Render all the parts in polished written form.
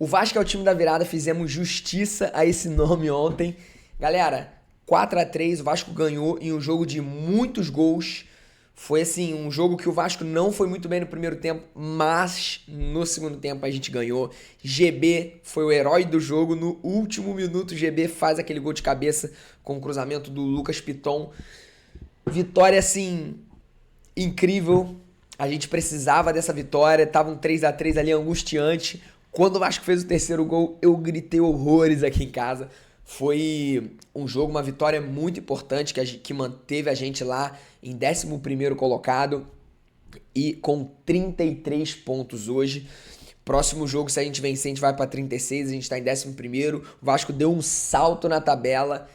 O Vasco é o time da virada, fizemos justiça a esse nome ontem. Galera, 4-3, o Vasco ganhou em um jogo de muitos gols. Foi assim, um jogo que o Vasco não foi muito bem no primeiro tempo, mas no segundo tempo a gente ganhou. GB foi o herói do jogo. No último minuto, GB faz aquele gol de cabeça com o cruzamento do Lucas Piton. Vitória assim, incrível. A gente precisava dessa vitória. Tava um 3-3 ali angustiante. Quando o Vasco fez o terceiro gol, eu gritei horrores aqui em casa. Foi um jogo, uma vitória muito importante que manteve a gente lá em 11º colocado e com 33 pontos hoje. Próximo jogo, se a gente vencer, a gente vai para 36, a gente está em 11º. O Vasco deu um salto na tabela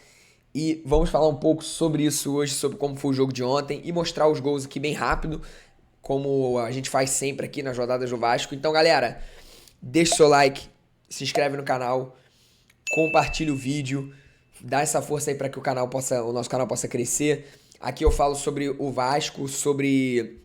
e vamos falar um pouco sobre isso hoje, sobre como foi o jogo de ontem e mostrar os gols aqui bem rápido, como a gente faz sempre aqui nas rodadas do Vasco. Então, galera, deixa o seu like, se inscreve no canal, compartilha o vídeo, dá essa força aí para que o nosso canal possa crescer. Aqui eu falo sobre o Vasco, sobre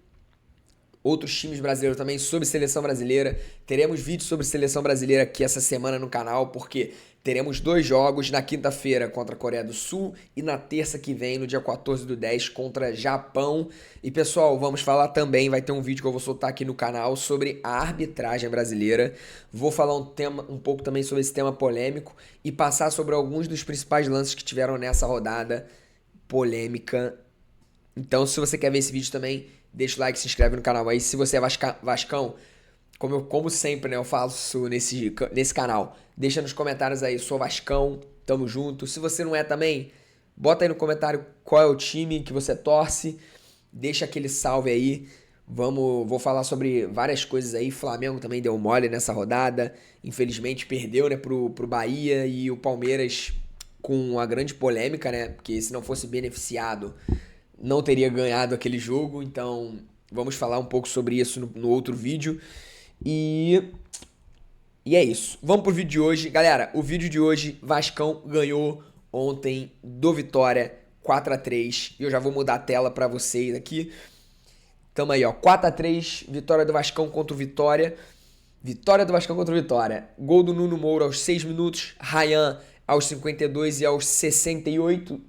outros times brasileiros também, sobre seleção brasileira. Teremos vídeos sobre seleção brasileira aqui essa semana no canal, porque teremos 2 jogos na quinta-feira contra a Coreia do Sul e na terça que vem, no dia 14/10, contra Japão. E pessoal, vamos falar também, vai ter um vídeo que eu vou soltar aqui no canal sobre a arbitragem brasileira. Vou falar um pouco também sobre esse tema polêmico e passar sobre alguns dos principais lances que tiveram nessa rodada polêmica. Então, se você quer ver esse vídeo também, deixa o like, se inscreve no canal aí. Se você é vascão, como sempre, né, eu faço nesse canal, deixa nos comentários aí, sou vascão, tamo junto. Se você não é também, bota aí no comentário qual é o time que você torce, deixa aquele salve aí. Vou falar sobre várias coisas aí. Flamengo também deu mole nessa rodada, infelizmente perdeu, né, pro Bahia, e o Palmeiras com a grande polêmica, né, porque se não fosse beneficiado não teria ganhado aquele jogo. Então vamos falar um pouco sobre isso no outro vídeo. E é isso. Vamos pro vídeo de hoje. Galera, o vídeo de hoje, Vascão ganhou ontem do Vitória 4-3. E eu já vou mudar a tela pra vocês aqui. Tamo aí, ó. 4-3, vitória do Vascão contra o Vitória. Vitória do Vascão contra o Vitória. Gol do Nuno Moura aos 6 minutos. Ryan aos 52 e aos 68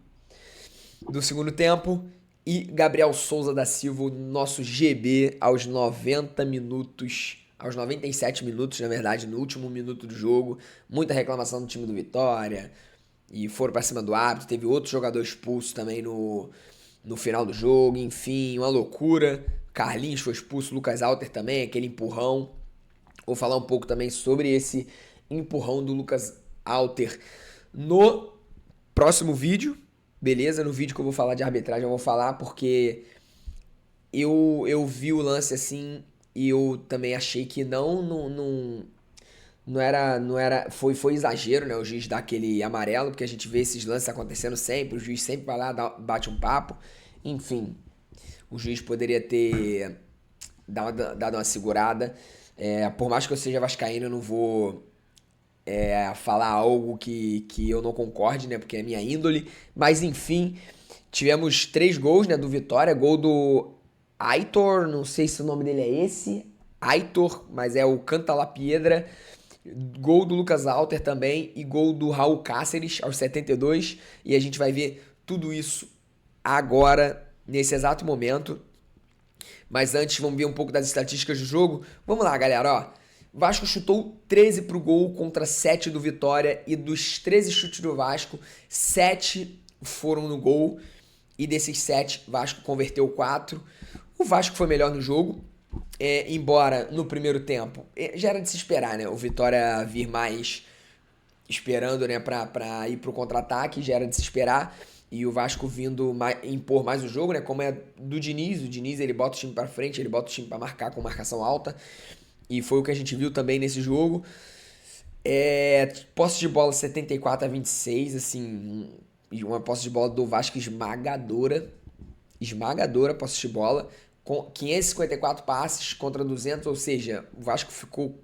do segundo tempo. E Gabriel Souza da Silva, nosso GB, aos 90 minutos, aos 97 minutos, na verdade, no último minuto do jogo. Muita reclamação do time do Vitória, e foram pra cima do árbitro. Teve outro jogador expulso também no final do jogo, enfim, uma loucura. Carlinhos foi expulso, Lucas Alter também, aquele empurrão. Vou falar um pouco também sobre esse empurrão do Lucas Alter no próximo vídeo. Beleza? No vídeo que eu vou falar de arbitragem eu vou falar, porque eu vi o lance assim e eu também achei que não era, foi exagero, né? O juiz dar aquele amarelo, porque a gente vê esses lances acontecendo sempre, o juiz sempre vai lá, bate um papo. Enfim, o juiz poderia ter dado uma segurada. Por mais que eu seja vascaíno, eu não vou falar algo que eu não concorde, né? Porque é minha índole. Mas enfim, tivemos 3 gols, né, do Vitória. Gol do Aitor, não sei se o nome dele é esse, Aitor, mas é o Canta La Piedra. Gol do Lucas Alter também e gol do Raul Cáceres aos 72. E a gente vai ver tudo isso agora, nesse exato momento. Mas antes, vamos ver um pouco das estatísticas do jogo. Vamos lá, galera, ó. Vasco chutou 13 pro gol contra 7 do Vitória, e dos 13 chutes do Vasco, 7 foram no gol, e desses 7, Vasco converteu 4. O Vasco foi melhor no jogo, embora no primeiro tempo já era de se esperar, né? O Vitória vir mais esperando, né, pra ir pro contra-ataque, já era de se esperar. E o Vasco vindo impor mais o jogo, né? Como é do Diniz. O Diniz, ele bota o time pra frente, ele bota o time pra marcar com marcação alta. E foi o que a gente viu também nesse jogo. Posse de bola 74-26, assim, uma posse de bola do Vasco esmagadora. Esmagadora posse de bola, com 554 passes contra 200, ou seja, o Vasco ficou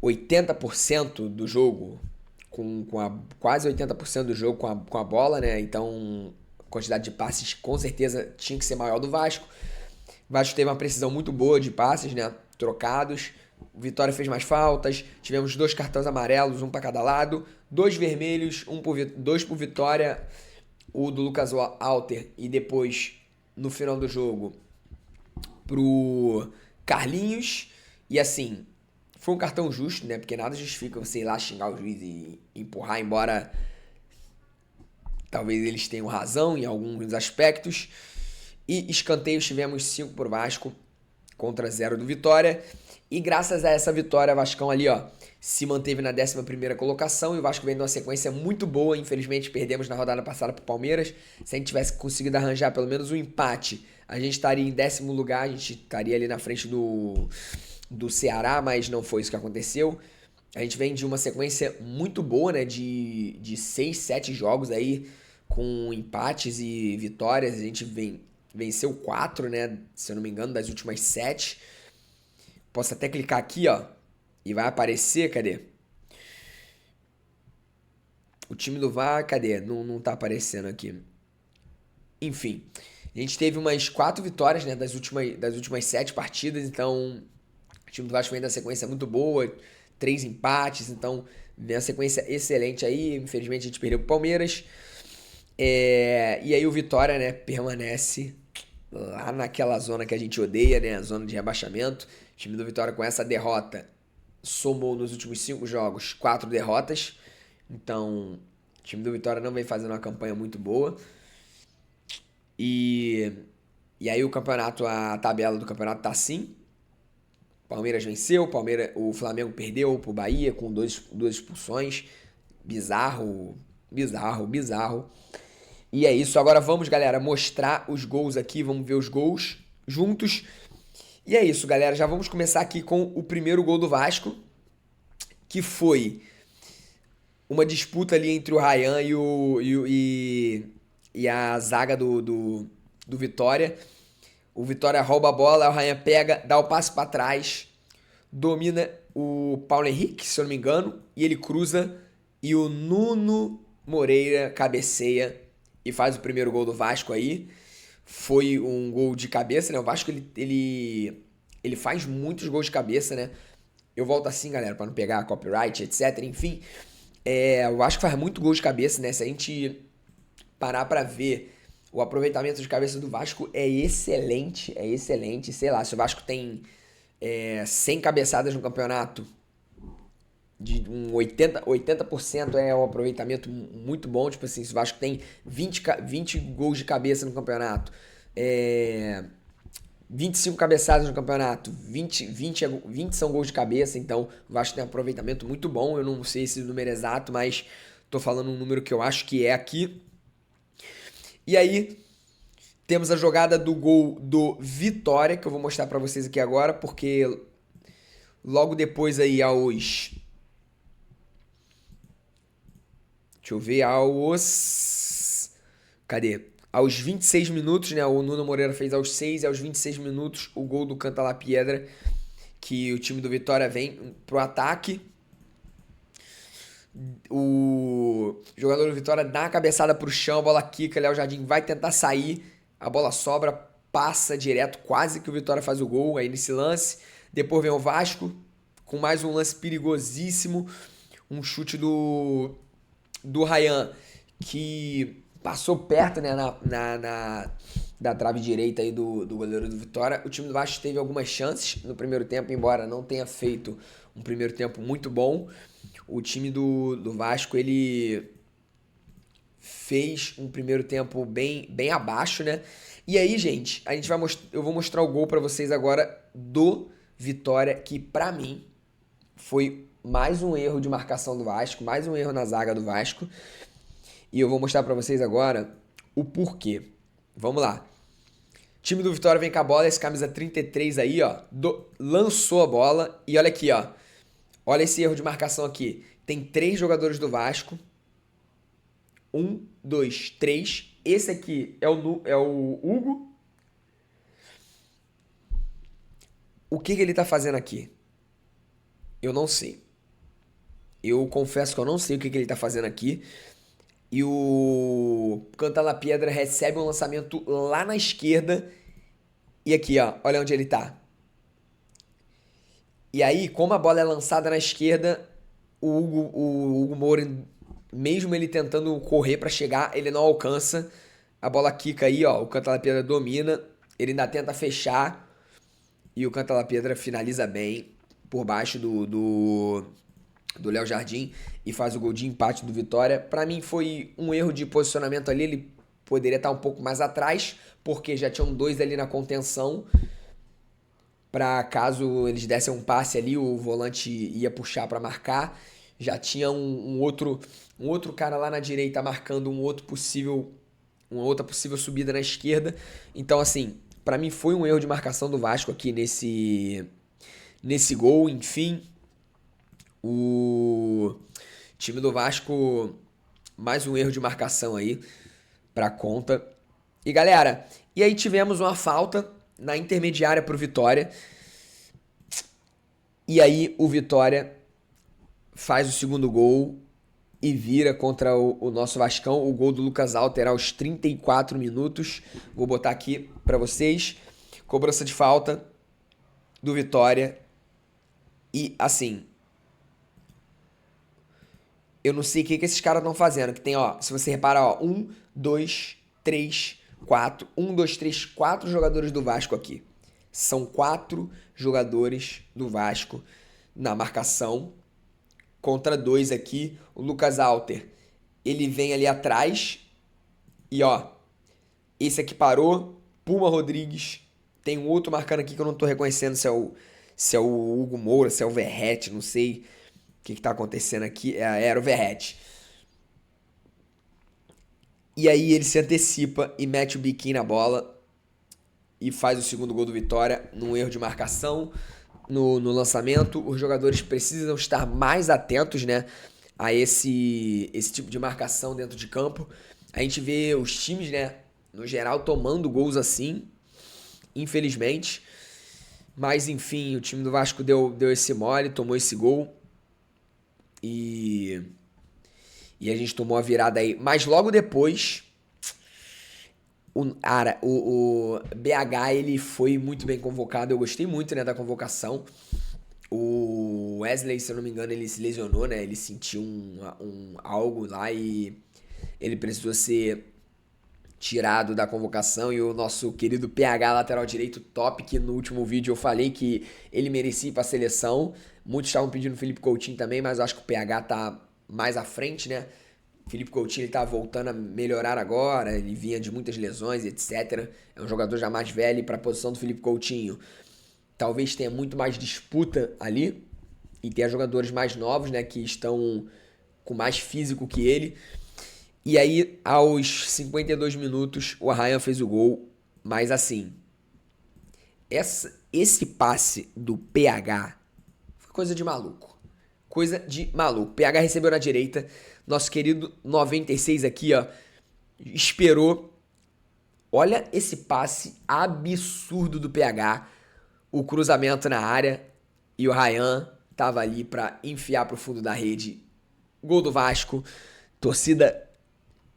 80% do jogo, quase 80% do jogo com a bola, né? Então, a quantidade de passes com certeza tinha que ser maior do Vasco. O Vasco teve uma precisão muito boa de passes, né? Trocados, O Vitória fez mais faltas, tivemos 2 cartões amarelos, um para cada lado, 2 vermelhos, 2 por Vitória, o do Lucas Alter e depois, no final do jogo, pro Carlinhos. E assim, foi um cartão justo, né? Porque nada justifica você ir lá xingar o juiz e empurrar, embora talvez eles tenham razão em alguns aspectos. E escanteios tivemos 5 por Vasco contra 0 do Vitória. E graças a essa vitória, o Vascão ali, ó, se manteve na 11ª colocação e o Vasco vem numa sequência muito boa. Infelizmente perdemos na rodada passada pro Palmeiras. Se a gente tivesse conseguido arranjar pelo menos um empate, a gente estaria em 10º lugar, a gente estaria ali na frente do Ceará, mas não foi isso que aconteceu. A gente vem de uma sequência muito boa, né, de 6, 7 jogos aí com empates e vitórias. A gente venceu 4, né, se eu não me engano, das últimas 7. Posso até clicar aqui, ó, e vai aparecer, cadê? O time do VAR, cadê? Não tá aparecendo aqui. Enfim, a gente teve umas 4 vitórias, né, das últimas 7 partidas, então o time do Vasco vem da sequência muito boa, 3 empates, então vem uma sequência excelente aí. Infelizmente a gente perdeu pro Palmeiras. E aí o Vitória, né, permanece lá naquela zona que a gente odeia, né, a zona de rebaixamento. O time do Vitória com essa derrota somou nos últimos 5 jogos 4 derrotas. Então o time do Vitória não vem fazendo uma campanha muito boa. E aí a tabela do campeonato tá assim. Palmeiras venceu, o Flamengo perdeu pro Bahia com duas expulsões. Bizarro. E é isso. Agora vamos, galera, mostrar os gols aqui. Vamos ver os gols juntos. E é isso, galera. Já vamos começar aqui com o primeiro gol do Vasco, que foi uma disputa ali entre o Ryan e a zaga do Vitória. O Vitória rouba a bola, o Ryan pega, dá o passe para trás, domina o Paulo Henrique, se eu não me engano, e ele cruza e o Nuno Moreira cabeceia e faz o primeiro gol do Vasco aí. Foi um gol de cabeça, né? O Vasco, ele faz muitos gols de cabeça, né? Eu volto assim, galera, para não pegar copyright, etc. Enfim, o Vasco faz muito gol de cabeça, né? Se a gente parar para ver, o aproveitamento de cabeça do Vasco é excelente, sei lá, se o Vasco tem 100 cabeçadas no campeonato, de um 80% é um aproveitamento muito bom. Tipo assim, se o Vasco tem 20 gols de cabeça no campeonato, 25 cabeçadas no campeonato, 20 são gols de cabeça, então o Vasco tem um aproveitamento muito bom. Eu não sei esse número exato, mas tô falando um número que eu acho que é aqui. E aí, temos a jogada do gol do Vitória, que eu vou mostrar pra vocês aqui agora, porque logo depois aí deixa eu ver, cadê? Aos 26 minutos, né? O Nuno Moreira fez aos 6 e aos 26 minutos o gol do Canta La Piedra, que o time do Vitória vem pro ataque. O jogador do Vitória dá uma cabeçada pro chão, a bola quica, Léo Jardim vai tentar sair, a bola sobra, passa direto, quase que o Vitória faz o gol aí nesse lance. Depois vem o Vasco com mais um lance perigosíssimo, um chute do Ryan, que passou perto, né, da trave direita aí do goleiro do Vitória. O time do Vasco teve algumas chances no primeiro tempo, embora não tenha feito um primeiro tempo muito bom. O time do Vasco, ele fez um primeiro tempo bem abaixo, né? E aí, gente, eu vou mostrar o gol pra vocês agora do Vitória, que pra mim foi mais um erro de marcação do Vasco, mais um erro na zaga do Vasco. E eu vou mostrar pra vocês agora o porquê. Vamos lá. O time do Vitória vem com a bola, esse camisa 33 aí, ó, lançou a bola e olha aqui, ó. Olha esse erro de marcação aqui. Tem 3 jogadores do Vasco. 1, 2, 3. Esse aqui é o Hugo. O que ele tá fazendo aqui? Eu não sei. Eu confesso que eu não sei o que ele tá fazendo aqui. E o Canta La Piedra recebe um lançamento lá na esquerda. E aqui, ó. Olha onde ele tá. E aí, como a bola é lançada na esquerda, o Hugo Moura, mesmo ele tentando correr para chegar, ele não alcança. A bola quica aí, ó. O Cantalapiedra domina. Ele ainda tenta fechar. E o Cantalapiedra finaliza bem por baixo do Léo Jardim e faz o gol de empate do Vitória. Para mim foi um erro de posicionamento ali. Ele poderia estar um pouco mais atrás, porque já tinham dois ali na contenção. Para caso eles dessem um passe ali, o volante ia puxar para marcar. Já tinha um outro cara lá na direita marcando uma outra possível subida na esquerda. Então, assim, para mim foi um erro de marcação do Vasco aqui nesse gol. Enfim, o time do Vasco, mais um erro de marcação aí pra conta. E galera, e aí tivemos uma falta na intermediária pro Vitória. E aí o Vitória faz o segundo gol e vira contra o nosso Vascão. O gol do Lucas Alter aos 34 minutos. Vou botar aqui pra vocês. Cobrança de falta do Vitória. E assim, eu não sei o que esses caras estão fazendo. Que tem, ó, se você reparar, ó, 1, 2, 3, 4. 1, 2, 3, 4 jogadores do Vasco aqui. São 4 jogadores do Vasco na marcação contra 2 aqui. O Lucas Alter, ele vem ali atrás e ó, esse aqui parou. Puma Rodrigues, tem um outro marcando aqui que eu não tô reconhecendo se é o Hugo Moura, se é o Verrete, não sei o que tá acontecendo aqui. Era o Verrete. E aí ele se antecipa e mete o biquinho na bola e faz o segundo gol do Vitória num erro de marcação no lançamento. Os jogadores precisam estar mais atentos, né, a esse tipo de marcação dentro de campo. A gente vê os times, né, no geral, tomando gols assim, infelizmente. Mas enfim, o time do Vasco deu esse mole, tomou esse gol. E a gente tomou a virada aí. Mas logo depois, o BH ele foi muito bem convocado. Eu gostei muito, né, da convocação. O Wesley, se eu não me engano, ele se lesionou, né? Ele sentiu algo lá e ele precisou ser tirado da convocação. E o nosso querido PH, lateral direito top, que no último vídeo eu falei que ele merecia ir pra seleção. Muitos estavam pedindo o Felipe Coutinho também, mas eu acho que o PH tá mais à frente, né? O Felipe Coutinho ele tá voltando a melhorar agora, ele vinha de muitas lesões, etc. É um jogador já mais velho e para a posição do Felipe Coutinho. Talvez tenha muito mais disputa ali e tenha jogadores mais novos, né, que estão com mais físico que ele. E aí, aos 52 minutos, o Arrayan fez o gol, mas assim, esse passe do PH foi coisa de maluco. Coisa de maluco. PH recebeu na direita. Nosso querido 96 aqui, ó, esperou. Olha esse passe absurdo do PH. O cruzamento na área. E o Ryan tava ali pra enfiar pro fundo da rede. Gol do Vasco. Torcida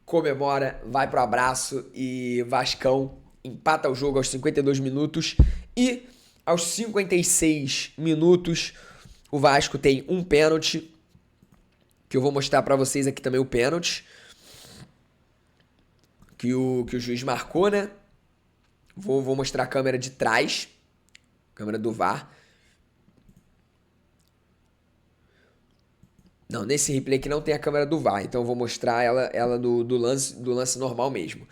comemora, vai pro abraço. E Vascão empata o jogo aos 52 minutos. E aos 56 minutos, o Vasco tem um pênalti, que eu vou mostrar pra vocês aqui também o pênalti, que o juiz marcou, né? Vou mostrar a câmera de trás, câmera do VAR. Não, nesse replay aqui não tem a câmera do VAR, então eu vou mostrar ela do lance normal mesmo.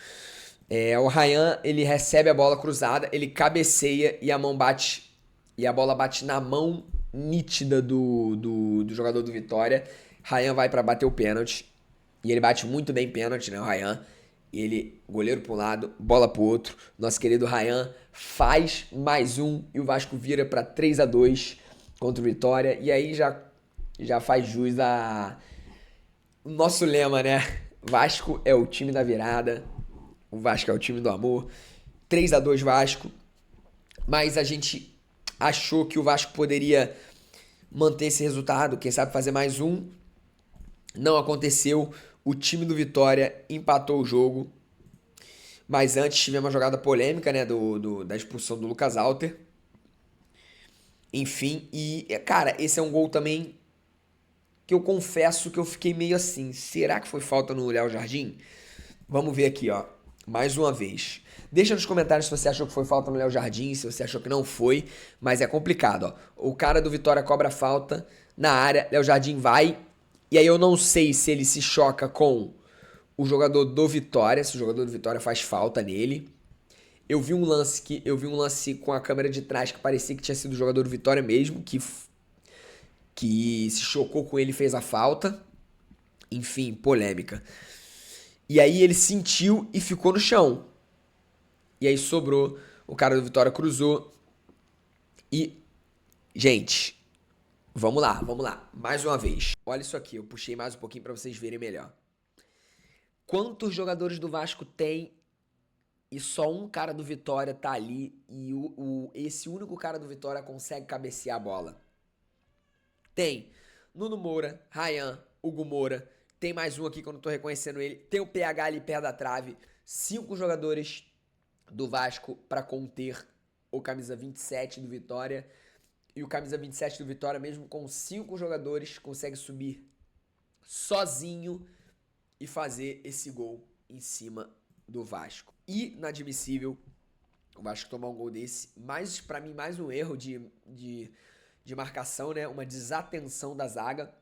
O Ryan, ele recebe a bola cruzada, ele cabeceia e a bola bate na mão nítida do jogador do Vitória. Ryan vai pra bater o pênalti. E ele bate muito bem pênalti, né, o Ryan. Ele, goleiro pra um lado, bola pro outro. Nosso querido Ryan faz mais um e o Vasco vira pra 3-2 contra o Vitória. E aí já faz jus o nosso lema, né? Vasco é o time da virada. O Vasco é o time do amor. 3-2 Vasco. Mas a gente achou que o Vasco poderia manter esse resultado, quem sabe fazer mais um. Não aconteceu. O time do Vitória empatou o jogo. Mas antes tivemos uma jogada polêmica, né, da expulsão do Lucas Alter. Enfim, e, cara, esse é um gol também que eu confesso que eu fiquei meio assim. Será que foi falta no Léo Jardim? Vamos ver aqui, ó. Mais uma vez. Deixa nos comentários se você achou que foi falta no Léo Jardim, se você achou que não foi, mas é complicado, ó. O cara do Vitória cobra falta na área, Léo Jardim vai, e aí eu não sei se ele se choca com o jogador do Vitória, se o jogador do Vitória faz falta nele. Eu vi um lance com a câmera de trás que parecia que tinha sido o jogador do Vitória mesmo, que se chocou com ele e fez a falta. Enfim, polêmica. E aí ele sentiu e ficou no chão. E aí sobrou, o cara do Vitória cruzou. E, gente, vamos lá, mais uma vez. Olha isso aqui, eu puxei mais um pouquinho pra vocês verem melhor. Quantos jogadores do Vasco tem e só um cara do Vitória tá ali e esse único cara do Vitória consegue cabecear a bola? Tem Nuno Moura, Ryan, Hugo Moura. Tem mais um aqui que eu não tô reconhecendo ele. Tem o PH ali perto da trave. 5 jogadores do Vasco para conter o camisa 27 do Vitória. E o camisa 27 do Vitória, mesmo com 5 jogadores, consegue subir sozinho e fazer esse gol em cima do Vasco. Inadmissível o Vasco tomar um gol desse. Mas, pra mim, mais um erro de marcação, né? Uma desatenção da zaga.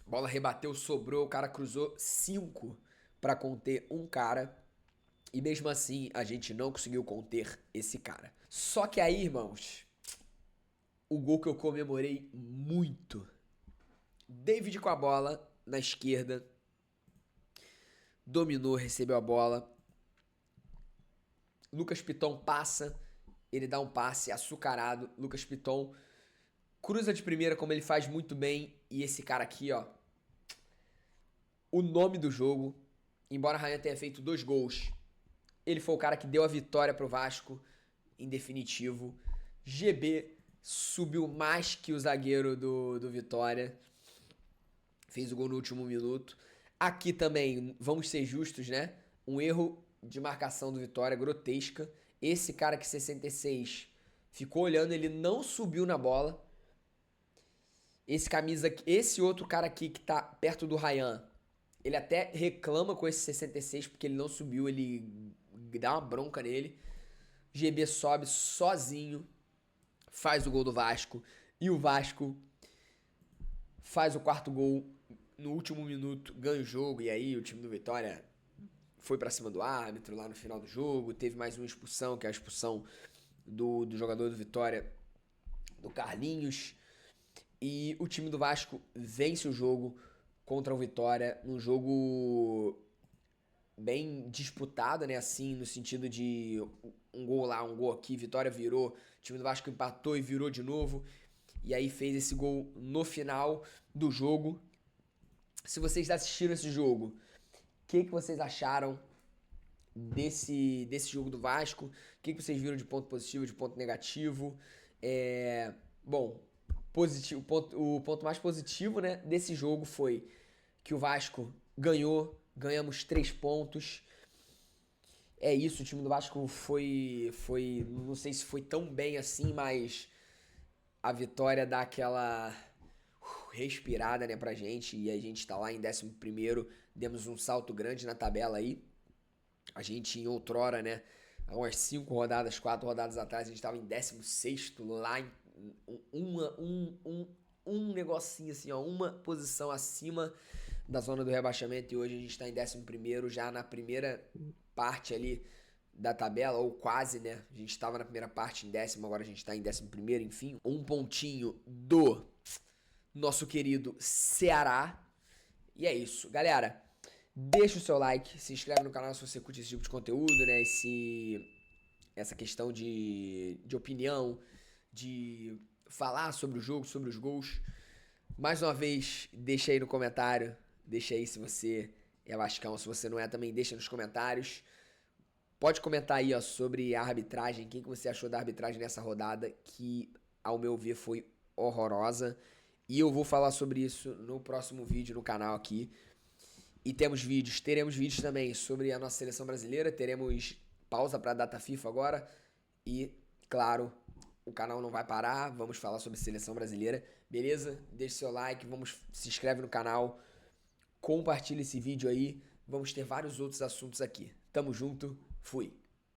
A bola rebateu, sobrou, o cara cruzou 5 para conter um cara. E mesmo assim, a gente não conseguiu conter esse cara. Só que aí, irmãos, o gol que eu comemorei muito. David com a bola na esquerda. Dominou, recebeu a bola. Lucas Piton passa. Ele dá um passe açucarado. Lucas Piton cruza de primeira, como ele faz muito bem. E esse cara aqui, ó. O nome do jogo. Embora Ryan tenha feito 2 gols, ele foi o cara que deu a vitória pro Vasco, em definitivo. GB subiu mais que o zagueiro do Vitória. Fez o gol no último minuto. Aqui também, vamos ser justos, né? Um erro de marcação do Vitória, grotesca. Esse cara que 66 ficou olhando, ele não subiu na bola. Esse outro cara aqui que tá perto do Ryan, ele até reclama com esse 66 porque ele não subiu, ele dá uma bronca nele. GB sobe sozinho, faz o gol do Vasco e o Vasco faz o 4º gol no último minuto, ganha o jogo. E aí o time do Vitória foi pra cima do árbitro lá no final do jogo, teve mais uma expulsão, que é a expulsão do jogador do Vitória, do Carlinhos. E o time do Vasco vence o jogo contra o Vitória, num jogo bem disputado, né? Assim, no sentido de um gol lá, um gol aqui, Vitória virou, o time do Vasco empatou e virou de novo. E aí fez esse gol no final do jogo. Se vocês assistiram esse jogo, o que vocês acharam desse jogo do Vasco? O que vocês viram de ponto positivo, de ponto negativo? Bom, positivo, o ponto mais positivo, né, desse jogo foi que o Vasco ganhamos 3 pontos. É isso, o time do Vasco foi, não sei se foi tão bem assim, mas a vitória dá aquela respirada, né, pra gente, e a gente tá lá em 11º, demos um salto grande na tabela aí. A gente em outrora, né, há umas 5 rodadas, 4 rodadas atrás, a gente tava em 16º, lá em um negocinho assim, ó, uma posição acima da zona do rebaixamento, e hoje a gente tá em 11º, já na primeira parte ali da tabela, ou quase, né? A gente tava na primeira parte em 10º, agora a gente tá em 11º, enfim. Um pontinho do nosso querido Ceará. E é isso, galera. Deixa o seu like, se inscreve no canal se você curte esse tipo de conteúdo, né? Essa questão de opinião, de falar sobre o jogo, sobre os gols. Mais uma vez, deixa aí no comentário. Deixa aí se você é vascão, se você não é também, deixa nos comentários. Pode comentar aí, ó, sobre a arbitragem, o que você achou da arbitragem nessa rodada, que, ao meu ver, foi horrorosa. E eu vou falar sobre isso no próximo vídeo no canal aqui. E teremos vídeos também sobre a nossa seleção brasileira, teremos pausa para a data FIFA agora. E, claro, o canal não vai parar, vamos falar sobre seleção brasileira, beleza? Deixe seu like, se inscreve no canal, compartilha esse vídeo aí, vamos ter vários outros assuntos aqui. Tamo junto, fui!